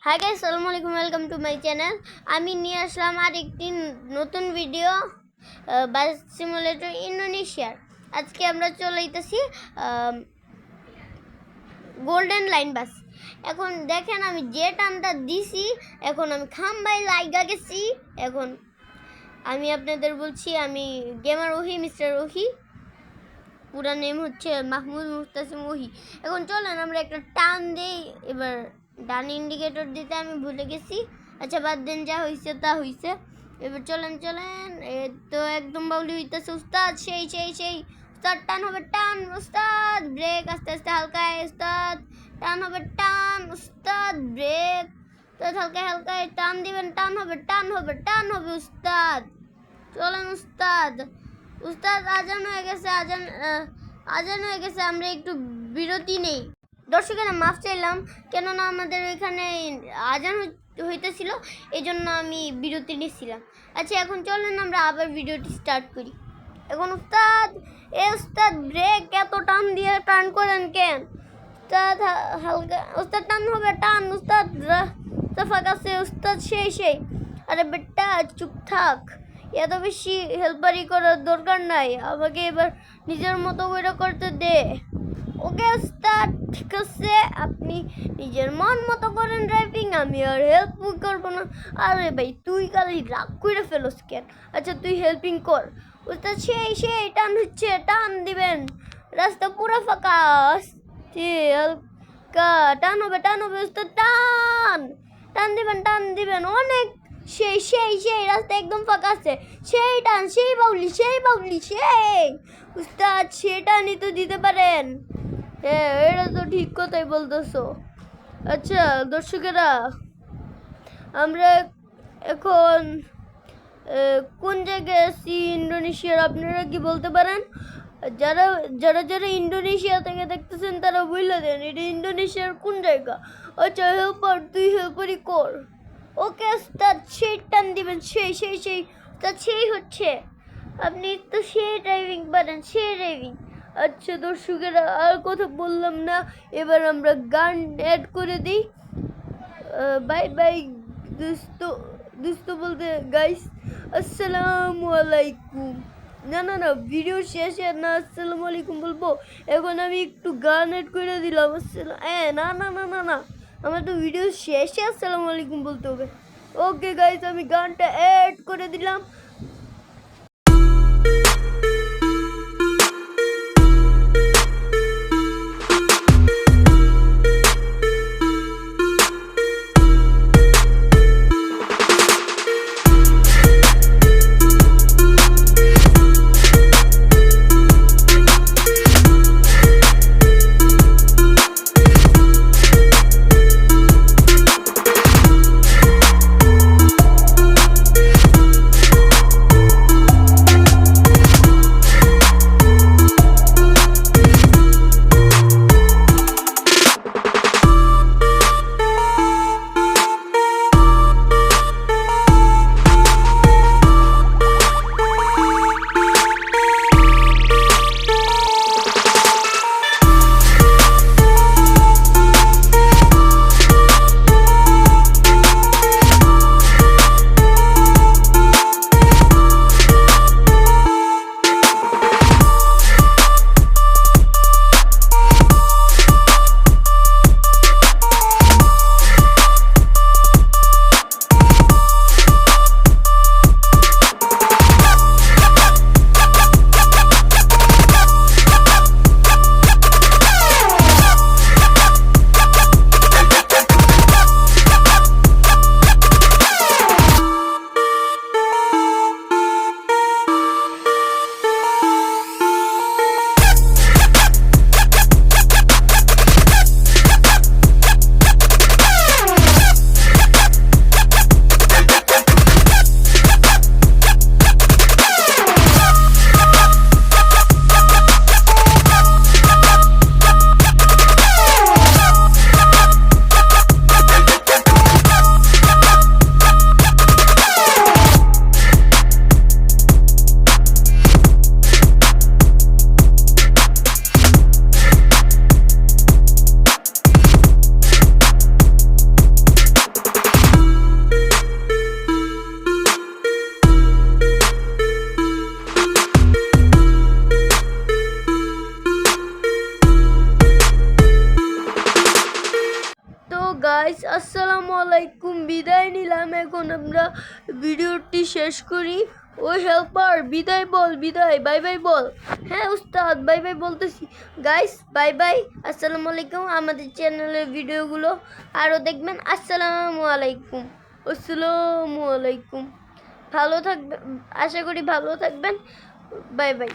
Hi guys, আসসালামু আলাইকুম, welcome to my channel. আমি নিয়ে আসলাম আর একটি নতুন ভিডিও বাস সিমুলেটর ইন্দোনেশিয়ার। আজকে আমরা চলে যেতেছি গোল্ডেন লাইন বাস। এখন দেখেন আমি যে টানটা দিছি, এখন আমি খাম্বায় লাইগা গেছি। এখন আমি আপনাদের বলছি, আমি গেমার ওহি, মিস্টার ওহি, পুরা নেম হচ্ছে মাহমুদ মুস্তাসিম ওহি। এখন চলেন আমরা একটা টান দিই। এবার ডান ইন্ডিকেটর দিতে আমি ভুলে গেছি। আচ্ছা বাদ দেন, যা হয়েছে তা হয়েছে। এবার চলেন তো একদম বাউলি হইতেছে। উস্তাদ সেই সেই সেই উস্তাদ, টান হবে টান। উস্তাদ ব্রেক, আস্তে আস্তে হালকায়। উস্তাদ টান হবে টান। উস্তাদ ব্রেক, উস্তাদ হালকায় হালকায় টান দিবেন। টান হবে টান হবে টান হবে। উস্তাদ চলেন উস্তাদ। উস্তাদ আজান হয়ে গেছে, আজান হয়ে গেছে, আমরা একটু বিরতি নেই। দর্শকেরা মাফ চাইলাম, কেননা আমাদের এখানে আজান হইতেছিল, এই জন্য আমি বিরতি নিচ্ছিলাম। আচ্ছা এখন চলেন আমরা আবার ভিডিওটি স্টার্ট করি। এখন উস্তাদ ব্রেক এত টান দিয়ে টান করেন কেন? উস্তাদ হালকা, উস্তাদ টান হবে টান। উস্তাদ রাফা কাছে, উস্তাদ সেই। আরে বেটা চুপ থাক, এত বেশি হেল্পারি করার দরকার নাই, আমাকে এবার নিজের মতো করে করতে দে। ওকে উস্তাদ, ঠিক আছে, আপনি নিজের মন মতো করেন ড্রাইভিং, আমি আর হেল্প করবো না। আরে ভাই তুই খালি রাগ করে ফেলোস কেন? আচ্ছা তুই হেল্পিং কর। উস্তাদ সেই টান হচ্ছে, টান দিবেন, রাস্তা পুরো ফাঁকা। হালকা টান হবে উস্তাদ, টান দিবেন অনেক। সেই রাস্তা একদম ফাঁকা আছে। সেই টান, সেই বাউলি সেই উস্তাদ, সেটা নিতে দিতে পারেন। হ্যাঁ, এটা তো ঠিক কথাই বলতেছো। আচ্ছা দর্শকেরা, আমরা এখন কোন জায়গায় আছি ইন্দোনেশিয়ার, আপনারা কি বলতে পারেন? যারা ইন্দোনেশিয়া থেকে দেখতেছেন তারা বলে দেন এটা ইন্দোনেশিয়ার কোন জায়গা। আচ্ছা হেল্পার, তুই হেল্পারই কর। ওকে উস্তাদ, সেই টান দিবেন, সেই উস্তাদ সেই হচ্ছে। আপনি তো সেই ড্রাইভিং পারেন, সেই ড্রাইভিং। আচ্ছা দর্শকেরা, আর কথা বললাম না, এবার আমরা গান অ্যাড করে দিই। বাই বাই দোস্ত বলতে গাইস, আসসালামু আলাইকুম। না ভিডিও শেষে না আসসালামু আলাইকুম বলবো, এখন আমি একটু গান অ্যাড করে দিলাম। না, আমার তো ভিডিও শেষে আসসালামু আলাইকুম বলতে হবে। ওকে গাইস, আমি গানটা অ্যাড করে দিলাম। গাইস, আসসালামু আলাইকুম, বিদায় নিলাম। এখন আমরা ভিডিওটি শেষ করি। ও হেল্পার, বিদায় বল, বিদায়, বাই বাই বল। হ্যাঁ উস্তাদ, বাই বাই বলতেছি। গাইস বাই বাই, আসসালামু আলাইকুম। আমাদের চ্যানেলের ভিডিওগুলো আরও দেখবেন। আসসালামু আলাইকুম, আসসালামু আলাইকুম। ভালো থাকবেন, আশা করি ভালো থাকবেন। Bye bye.